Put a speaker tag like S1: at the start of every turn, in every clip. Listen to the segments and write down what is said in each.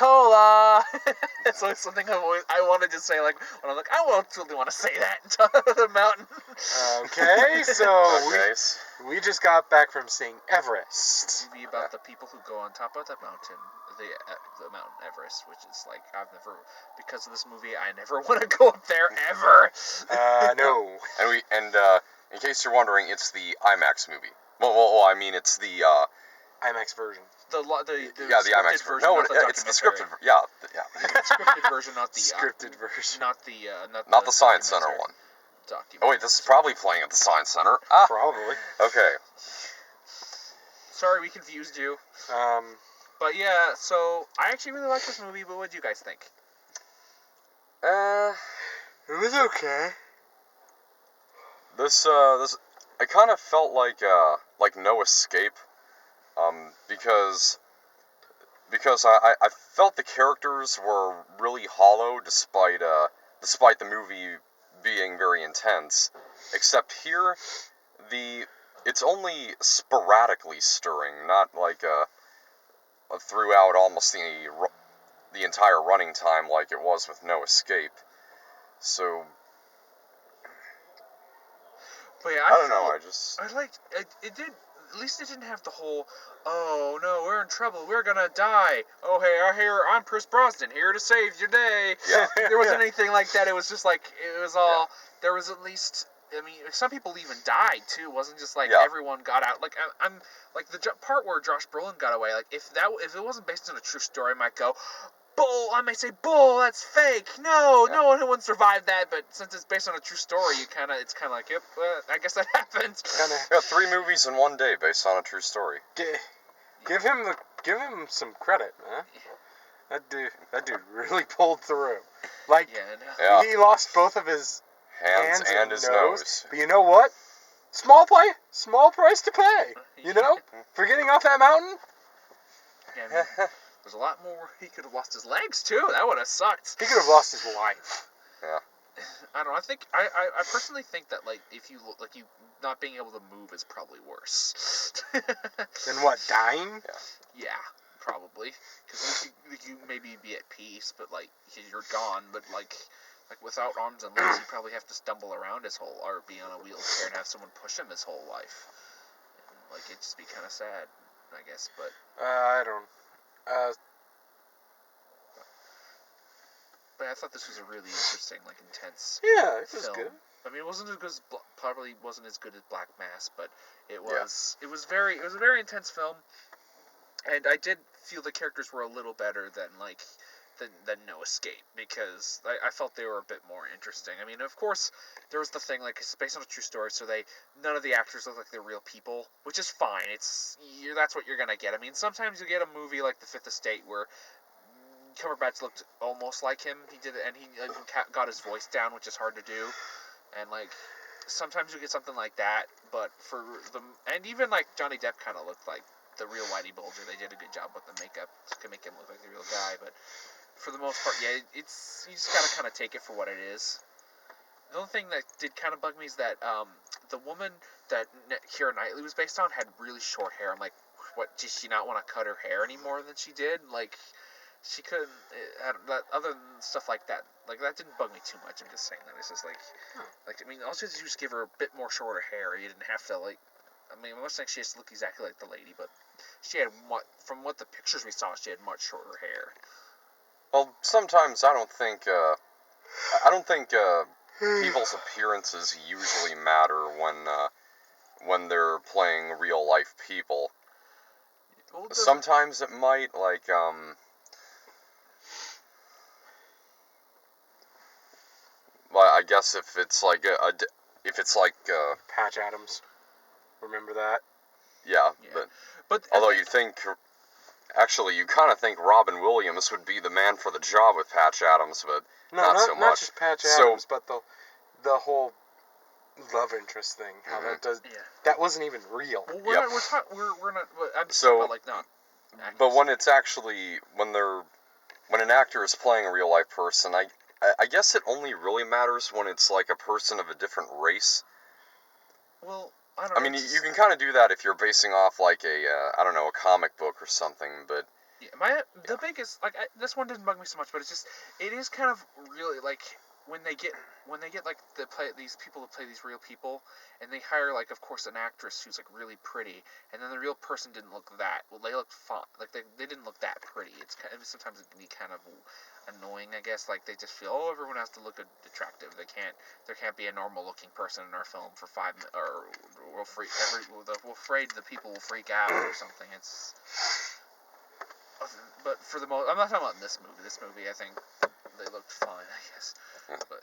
S1: Ricola. It's like something I wanted to say, like, when I'm like, I won't really want to say that in top of the mountain.
S2: Okay, so
S3: Okay.
S2: we just got back from seeing Everest.
S1: Movie about the people who go on top of the mountain, the Mountain Everest, which is like, because of this movie, I never want to go up there ever.
S2: No.
S3: And in case you're wondering, it's the IMAX movie. Well, I mean, it's the
S2: IMAX version.
S3: the
S1: scripted
S3: IMAX
S1: version.
S3: No,
S1: not the
S3: it's the scripted. Yeah.
S1: Scripted version, not the
S2: Scripted version.
S1: not
S3: the Science Center one.
S1: Documentary.
S3: Oh wait, this is probably playing at the Science Center.
S2: Probably.
S3: Okay.
S1: Sorry, we confused you. But yeah, so I actually really like this movie. But what do you guys think?
S2: It was okay.
S3: This it kind of felt like No Escape, because I felt the characters were really hollow despite the movie being very intense. Except here, it's only sporadically stirring, not like throughout almost the entire running time like it was with No Escape. So.
S1: But yeah,
S3: I don't know.
S1: I liked it. Did at least it didn't have the whole, oh no, we're in trouble, we're gonna die. Oh hey, I'm Pierce Brosnan here to save your day.
S3: Yeah.
S1: There wasn't anything like that. It was just like it was all. Yeah. There was at least. I mean, some people even died too. It wasn't just like everyone got out. Like I'm like the part where Josh Brolin got away. Like if it wasn't based on a true story, I might go. Bull! I may say, bull, that's fake. No one would survive that. But since it's based on a true story, it's kind of like, yep, I guess that happened.
S3: Got 3 movies in one day based on a true story.
S2: Give him some credit, man. That dude really pulled through. Like, he lost both of his hands and his nose. But you know what? Small price to pay. You know, for getting off that mountain.
S1: Yeah, there's a lot more. He could have lost his legs too. That would have sucked.
S2: He could have lost his life.
S3: Yeah.
S1: I don't know. I think I personally think that like if you look like you not being able to move is probably worse.
S2: Than what, dying?
S1: Yeah, probably. Because you maybe be at peace, but like you're gone. But like without arms and legs, you probably have to stumble around or be on a wheelchair and have someone push him his whole life. And, like it'd just be kind of sad, I guess. But
S2: I don't.
S1: But I thought this was a really interesting, like intense.
S2: Yeah, it was
S1: film.
S2: good.
S1: I mean, it wasn't as good as probably wasn't as good as Black Mass, but it was. Yeah. It was a very intense film, and I did feel the characters were a little better than No Escape, because I felt they were a bit more interesting. I mean, of course, there was the thing, like, it's based on a true story, so none of the actors look like they're real people, which is fine. That's what you're gonna get. I mean, sometimes you get a movie like The Fifth Estate where Cumberbatch looked almost like him. He did it, and he got his voice down, which is hard to do. And, like, sometimes you get something like that, but and even, like, Johnny Depp kind of looked like the real Whitey Bulger. They did a good job with the makeup to make him look like the real guy, but for the most part, yeah, you just gotta kind of take it for what it is. The only thing that did kind of bug me is that the woman that Keira Knightley was based on had really short hair. I'm like, what, did she not want to cut her hair any more than she did? Like, she couldn't, other than stuff like that didn't bug me too much. I'm just saying that it's just like, I mean, all she had to do was give her a bit more shorter hair. You didn't have to, like, I mean, I'm not saying she has to look exactly like the lady, but she had, from what the pictures we saw, she had much shorter hair.
S3: Well, sometimes I don't think people's appearances usually matter when they're playing real life people. Well, sometimes it might, like, well, I guess if it's like
S2: Patch Adams, remember that?
S3: Yeah. But although you kind of think Robin Williams would be the man for the job with Patch Adams, but not so much.
S2: Not just Patch Adams, but the whole love interest thing. How that wasn't even real.
S1: Well, we're not. I'm talking about, like, not. Actors.
S3: But when it's actually when an actor is playing a real life person, I guess it only really matters when it's like a person of a different race.
S1: Well, I don't know.
S3: I mean, you can kind of do that if you're basing off like a comic book or something, but
S1: Yeah, the biggest this one didn't bug me so much, but it is kind of really like when they get like these people to play these real people, and they hire like of course an actress who's like really pretty, and then the real person didn't look that well. They looked fun, like they didn't look that pretty. It's kind of, sometimes it can be kind of annoying, I guess. Like they just feel everyone has to look attractive. There can't be a normal looking person in our film for 5 minutes, or we're afraid the people will freak out or something. It's but for the most, I'm not talking about in this movie. This movie, I think they looked fine, I guess. But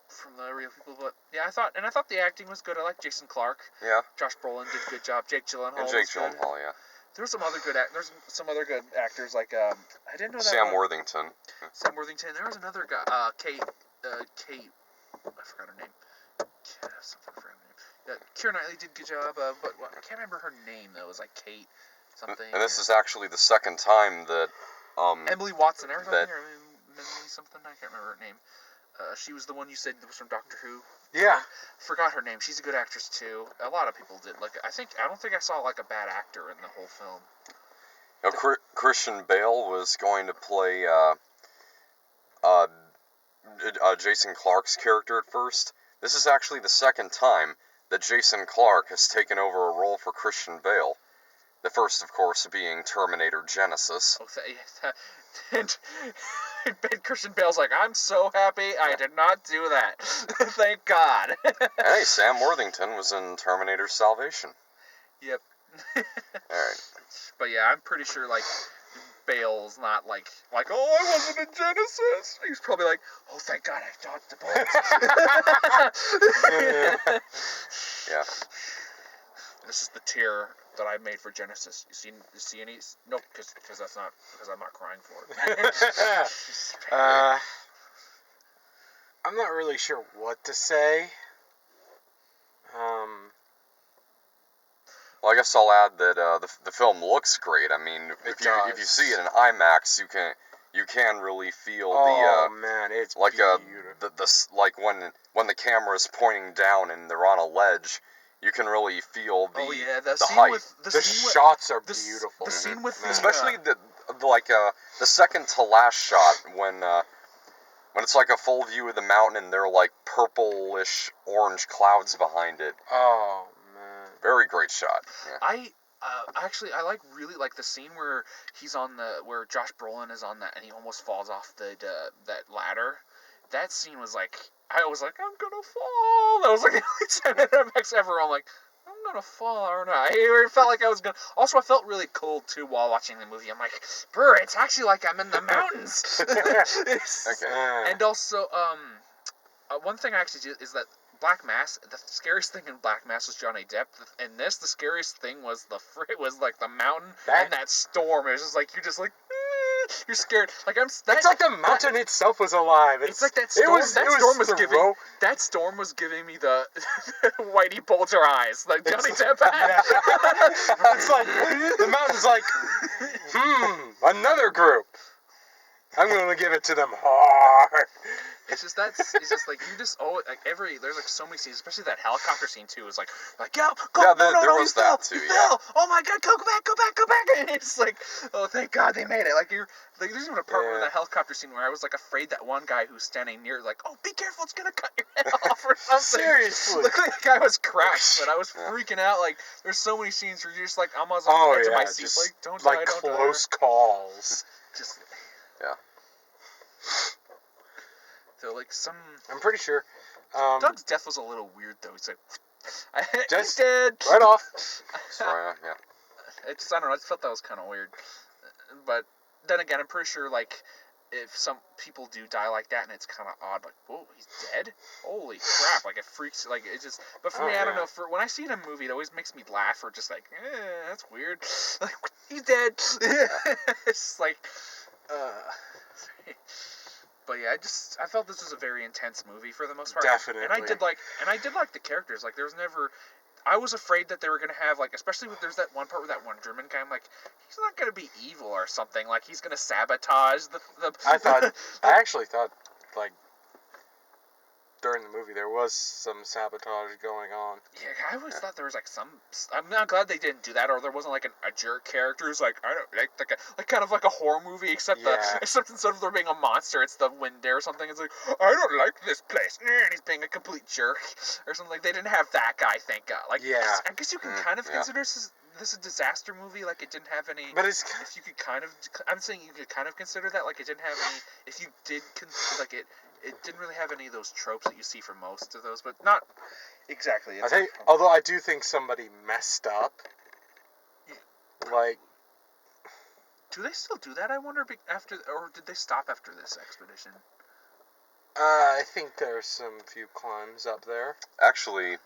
S1: from the real people, but yeah, I thought the acting was good. I like Jason Clarke.
S3: Yeah.
S1: Josh Brolin did a good job. Jake Gyllenhaal.
S3: And Jake Gyllenhaal, yeah.
S1: There were some other good actors like I didn't know that.
S3: Sam Worthington.
S1: Sam Worthington. There was another guy. Kate. I forgot her name. Something for her name. Keira Knightley did a good job. But I can't remember her name though. It was like Kate something.
S3: And this is actually the second time that
S1: Emily Watson or something. Or Emily something. I can't remember her name. She was the one you said was from Doctor Who.
S2: Yeah.
S1: Forgot her name. She's a good actress too. A lot of people did. Like I don't think I saw like a bad actor in the whole film.
S3: You know, Christian Bale was going to play Jason Clarke's character at first. This is actually the second time that Jason Clarke has taken over a role for Christian Bale. The first, of course, being Terminator Genesis.
S1: And Christian Bale's like, I'm so happy I did not do that. Thank God.
S3: Hey, Sam Worthington was in Terminator Salvation.
S1: Yep.
S3: Alright.
S1: But yeah, I'm pretty sure, like, Bale's not like, oh, I wasn't in Genesis. He's probably like, oh, thank God I dodged the bullet.
S3: Yeah.
S1: This is the tear that I made for Genesis. You see any? Nope, because I'm not crying for it.
S2: I'm not really sure what to say.
S3: Well, I guess I'll add that the film looks great. I mean, if you see it in IMAX, you can really feel
S2: man, it's
S3: like
S2: beautiful.
S3: like when the camera is pointing down and they're on a ledge. You can really feel the height.
S2: The shots are beautiful.
S1: The scene with
S3: especially the second to last shot when it's like a full view of the mountain and there are like purplish orange clouds behind it.
S2: Oh man,
S3: very great shot. Yeah.
S1: I really like the scene where where Josh Brolin is on that and he almost falls off that ladder. That scene was like, I was like, I'm gonna fall. That was like the only time in MX ever. I'm like, I'm gonna fall, aren't I? It felt like I was gonna. Also, I felt really cold too while watching the movie. I'm like, brr, it's actually like I'm in the mountains.
S3: Okay.
S1: And also, one thing I actually did is that Black Mass. The scariest thing in Black Mass was Johnny Depp. In this, the scariest thing was like the mountain and that storm. It was just like you're scared. Like it's
S2: like the mountain itself was alive.
S1: It's like that storm. That storm was giving me the Whitey Bulger eyes, like Johnny Depp had.
S2: It's like the mountain's like, another group. I'm gonna give it to them hard.
S1: It's just like there's like so many scenes, especially that helicopter scene too. Is like go.
S3: Yeah, there was that too. Yeah.
S1: Oh my God, go back. And it's like, oh thank God they made it. Like there's even a part where that helicopter scene where I was like afraid that one guy who's standing near, like, oh be careful, it's gonna cut your head off or something.
S2: Seriously.
S1: Looked like the guy was crashed, but I was freaking out. Like there's so many scenes where you're just like almost on the edge of my seat, like don't die, don't die.
S2: Like close calls.
S1: Just
S3: yeah.
S1: So like
S2: I'm pretty sure.
S1: Doug's death was a little weird though. He's like,
S2: just
S1: dead.
S2: Right off.
S3: Sorry, yeah.
S1: I don't know. I just felt that was kind of weird. But then again, I'm pretty sure like if some people do die like that and it's kind of odd, like whoa, he's dead. Holy crap! Like it freaks. Like it just. But for me, I don't know. For when I see it in a movie, it always makes me laugh or just like, that's weird. Like he's dead. It's like, But yeah, I felt this was a very intense movie for the most part.
S2: Definitely.
S1: And I did like the characters. Like there was never, I was afraid that they were gonna have like, especially with there's that one part with that one German guy. I'm like, he's not gonna be evil or something. Like he's gonna sabotage the.
S2: I actually thought like during the movie there was some sabotage going on.
S1: Yeah, I always thought there was like some. I'm not glad they didn't do that, or there wasn't like a jerk character who's like I don't like kind of like a horror movie, except except instead of there being a monster, it's the wind or something. It's like I don't like this place, and he's being a complete jerk or something. Like they didn't have that guy, thank God. Like I guess you can kind of consider this a disaster movie. Like it didn't have any.
S2: But it's
S1: if you could kind of, I'm saying you could kind of consider that. Like it didn't have any. If you did like it didn't really have any of those tropes that you see for most of those, but not exactly.
S2: I think, although I do think somebody messed up. Yeah. Like,
S1: do they still do that? I wonder after, or did they stop after this expedition?
S2: I think there's some few climbs up there.
S3: Actually,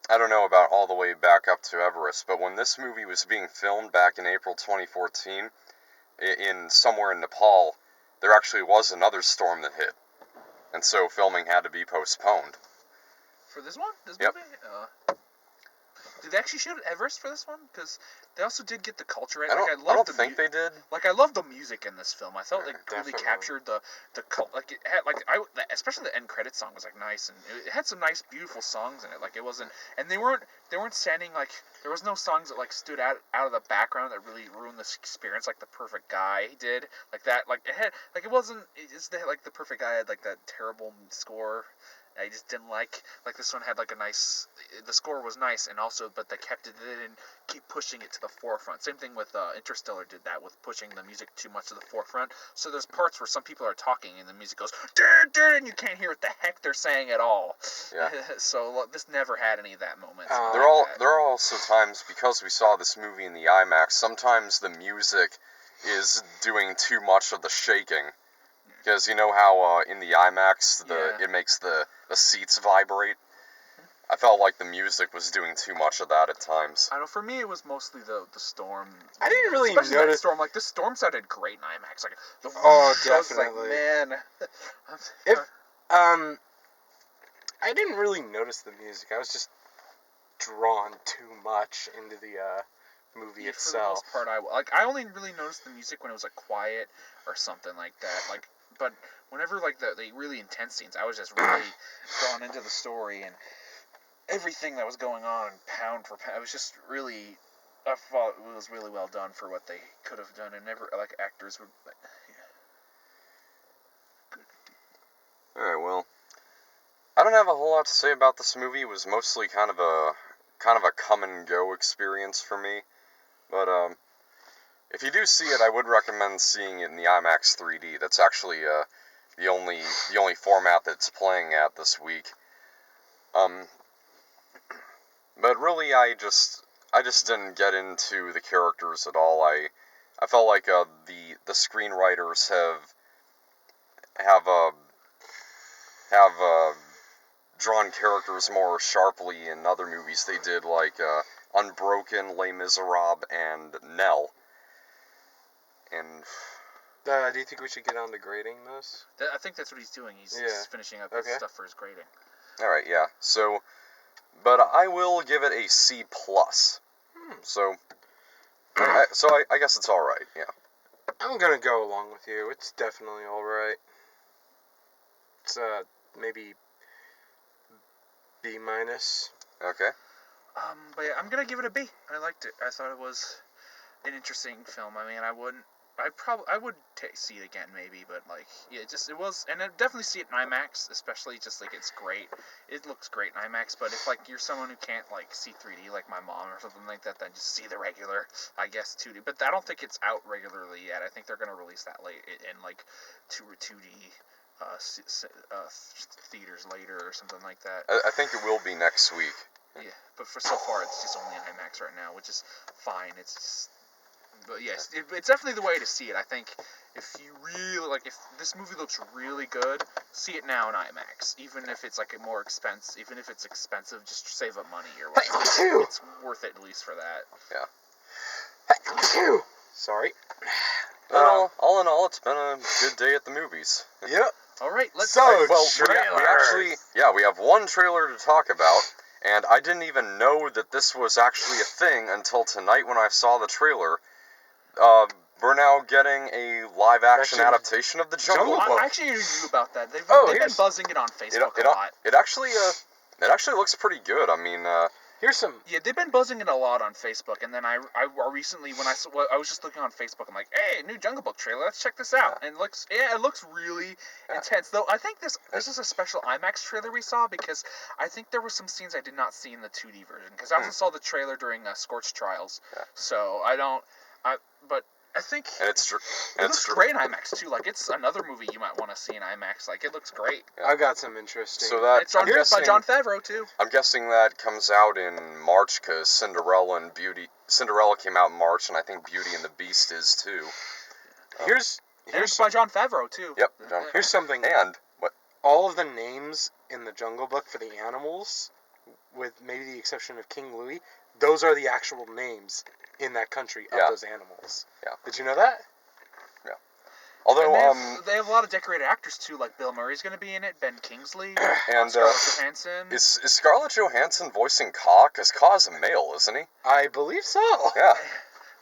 S3: I don't know about all the way back up to Everest, but when this movie was being filmed back in April 2014, in somewhere in Nepal, there actually was another storm that hit, and so filming had to be postponed.
S1: For this one? This movie? Did they actually shoot at Everest for this one? Because they also did get the culture right.
S3: I don't think they did.
S1: Like I love the music in this film. I felt like really captured the like it had especially the end credits song was like nice, and it had some nice beautiful songs in it. Like it wasn't, and they weren't standing like there was no songs that like stood out of the background that really ruined this experience like The Perfect Guy did. Like that, like it had like it wasn't. It's like The Perfect Guy had like that terrible score. I just didn't like this one had like a nice, the score was nice, and also, but they didn't keep pushing it to the forefront. Same thing with Interstellar did that with pushing the music too much to the forefront. So there's parts where some people are talking and the music goes, and you can't hear what the heck they're saying at all.
S3: Yeah.
S1: So this never had any of that moment.
S3: There are also times, because we saw this movie in the IMAX, sometimes the music is doing too much of the shaking. Because you know how in the IMAX it makes the seats vibrate? I felt like the music was doing too much of that at times.
S1: I don't know, for me it was mostly the storm.
S2: I didn't really
S1: notice
S2: that
S1: storm. Like the storm sounded great in IMAX. Like
S2: definitely.
S1: Like, man.
S2: I didn't really notice the music. I was just drawn too much into the movie itself.
S1: For the most part, I only really noticed the music when it was like quiet or something like that. Like, but whenever like the really intense scenes, I was just really drawn into the story and everything that was going on, pound for pound. It was just really, I thought it was really well done for what they could have done, and never like actors were. But,
S3: yeah. All right, well, I don't have a whole lot to say about this movie. It was mostly kind of a come and go experience for me. But if you do see it, I would recommend seeing it in the IMAX 3D. That's actually the only format that's playing at this week. But really, I just didn't get into the characters at all. I felt like the screenwriters have drawn characters more sharply in other movies they did, like Unbroken, Les Miserables, and Nell. And
S2: do you think we should get on to grading this?
S1: I think that's what he's doing. He's just finishing up his stuff for his grading.
S3: All right, yeah. So, but I will give it a C+. So, I guess it's all right. Yeah.
S2: I'm gonna go along with you. It's definitely all right. It's maybe B-.
S3: Okay.
S1: But yeah, I'm gonna give it a B. I liked it. I thought it was an interesting film. I mean, I would see it again maybe, but like, yeah, it was, and I'd definitely see it in IMAX, especially just like it's great. It looks great in IMAX, but if like you're someone who can't like see 3D like my mom or something like that, then just see the regular, I guess 2D. But I don't think it's out regularly yet. I think they're gonna release that late in like 2D. Theaters later or something like that.
S3: I think it will be next week.
S1: Yeah, but for so far it's just only IMAX right now, which is fine. It's just, but yes, it's definitely the way to see it. I think if you really like, if this movie looks really good, see it now in IMAX. Even if it's like more expensive, just save up money or whatever. It's worth it at least for that.
S3: Yeah.
S2: Sorry.
S3: Well, all in all, it's been a good day at the movies.
S2: Yep.
S1: All right, let's.
S3: we have one trailer to talk about, and I didn't even know that this was actually a thing until tonight when I saw the trailer. we're now getting a live-action adaptation of the Jungle Book.
S1: I actually knew about that. They've been buzzing it on Facebook a lot.
S3: It actually looks pretty good. I mean,
S2: here's some.
S1: Yeah, they've been buzzing it a lot on Facebook, and then I recently when I was just looking on Facebook, I'm like, hey, new Jungle Book trailer, let's check this out. And it looks really intense. Though I think this is a special IMAX trailer we saw because I think there were some scenes I did not see in the 2D version because I also saw the trailer during Scorch Trials, so but I think it looks great in IMAX too. Like it's another movie you might want to see in IMAX. Like it looks great.
S2: Yeah. I got some interesting.
S3: So that
S1: it's by Jon Favreau too.
S3: I'm guessing that comes out in March because Cinderella came out in March, and I think Beauty and the Beast is too.
S1: Here's by Jon Favreau too.
S3: Yep.
S2: Here's something.
S3: And what?
S2: All of the names in the Jungle Book for the animals, with maybe the exception of King Louie, those are the actual names in that country of those animals. Yeah. Did you know that?
S3: Yeah. Although
S1: they have a lot of decorated actors too, like Bill Murray's going to be in it, Ben Kingsley,
S3: and
S1: Scarlett Johansson.
S3: Is Scarlett Johansson voicing Ka? Because Ka's a male, isn't he?
S2: I believe so.
S3: Yeah.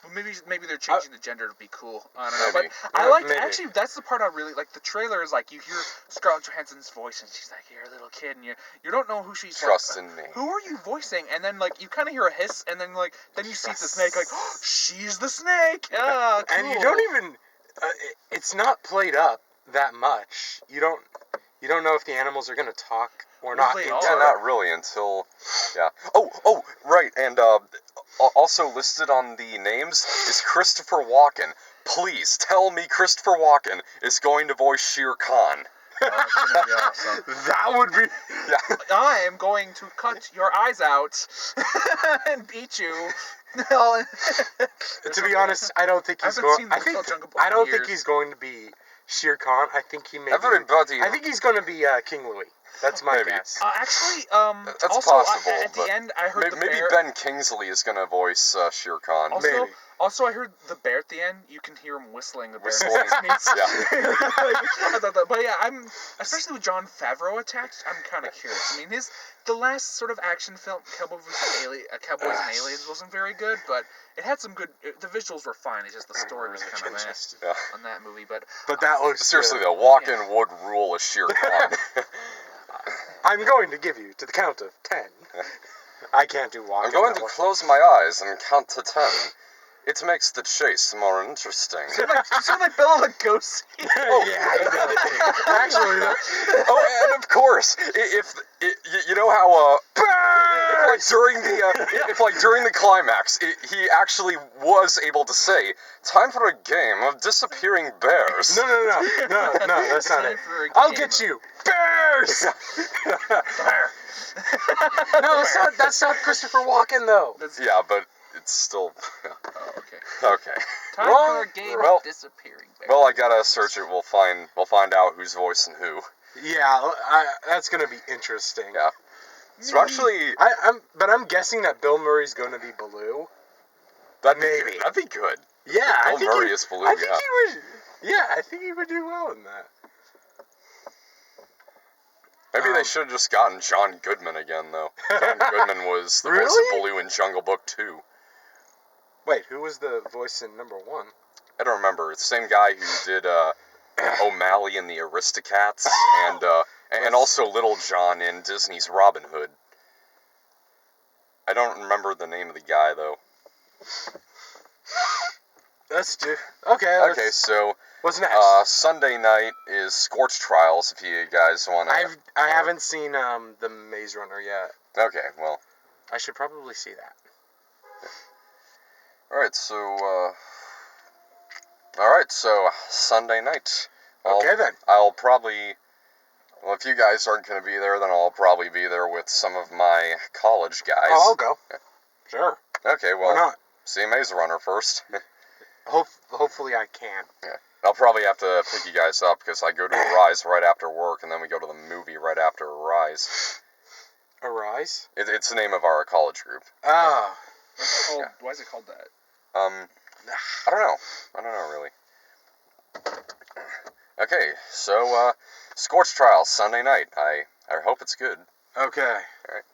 S1: Well, maybe they're changing the gender to be cool. I don't know. But actually, that's the part I really like. The trailer is like, you hear Scarlett Johansson's voice, and she's like, you're a little kid, and you don't know who she's
S3: Trust in me.
S1: Who are you voicing? And then, like, you kind of hear a hiss, and then, like, then you see the snake, like, oh, she's the snake! Ah, cool.
S2: And you don't even, it's not played up that much. You don't know if the animals are going to talk or not.
S3: Yeah, not really until, Oh, right, and, also listed on the names is Christopher Walken. Please tell me Christopher Walken is going to voice Shere Khan.
S1: Oh, that's gonna be awesome.
S2: That would be.
S3: Yeah.
S1: I am going to cut your eyes out and beat you.
S2: To be honest, I don't think he's going. I don't think he's going to be Shere Khan. I think he may. I think he's going to be King Louie. That's my guess.
S1: Actually,
S3: that's
S1: also,
S3: possible.
S1: At the end, I heard
S3: maybe Ben Kingsley is going to voice Shere Khan.
S1: Also, I heard the bear at the end. You can hear him whistling. The bear
S3: meets.
S1: I thought that, but yeah, especially with Jon Favreau attached. I'm kind of curious. I mean, the last sort of action film, Cowboys and Aliens, wasn't very good, but it had some good. The visuals were fine. It's just the story was kind of messed on that movie. But
S2: that looks
S3: seriously though. Walken would rule as Shere Khan.
S2: I'm going to give you to the count of 10. I can't do Walken.
S3: I'm going to close my eyes and count to 10. It makes the chase more interesting.
S1: You sound like Bela Lugosi.
S2: Actually,
S3: oh, and of course, if you know how during the climax, he actually was able to say, "Time for a game of disappearing bears."
S2: No, that's not it. I'll get you, bears. No, that's not Christopher Walken though.
S3: Yeah, but it's still.
S1: Oh, okay.
S3: Okay.
S1: Time for a game of disappearing bears.
S3: Well, I gotta search it. We'll find out who's voicing who.
S2: Yeah, that's gonna be interesting.
S3: Yeah. So actually,
S2: I'm guessing that Bill Murray's gonna be Baloo.
S3: That'd be good.
S2: Yeah,
S3: Bill Murray is Baloo.
S2: I think he would. Yeah, I think he would do well in that.
S3: Maybe they should have just gotten John Goodman again, though. John Goodman was the voice of Baloo in Jungle Book 2.
S2: Wait, who was the voice in number 1?
S3: I don't remember. It's the same guy who did O'Malley in the Aristocats and also Little John in Disney's Robin Hood. I don't remember the name of the guy, though.
S2: Let's do... Okay,
S3: so...
S2: What's next?
S3: Sunday night is Scorch Trials, if you guys want to...
S2: I haven't seen the Maze Runner yet.
S3: Okay, well...
S2: I should probably see that.
S3: Alright, so Sunday night. I'll probably... Well, if you guys aren't going to be there, then I'll probably be there with some of my college guys.
S2: Oh, I'll go. Yeah. Sure.
S3: Okay, well...
S2: Why not?
S3: See Maze Runner first.
S2: Hopefully I can.
S3: Yeah. I'll probably have to pick you guys up, because I go to Arise right after work, and then we go to the movie right after Arise.
S2: Arise?
S3: It's the name of our college group.
S2: Oh.
S1: Why is it called that?
S3: I don't know, really. Okay, so, Scorch Trials, Sunday night. I hope it's good.
S2: Okay.
S3: Alright.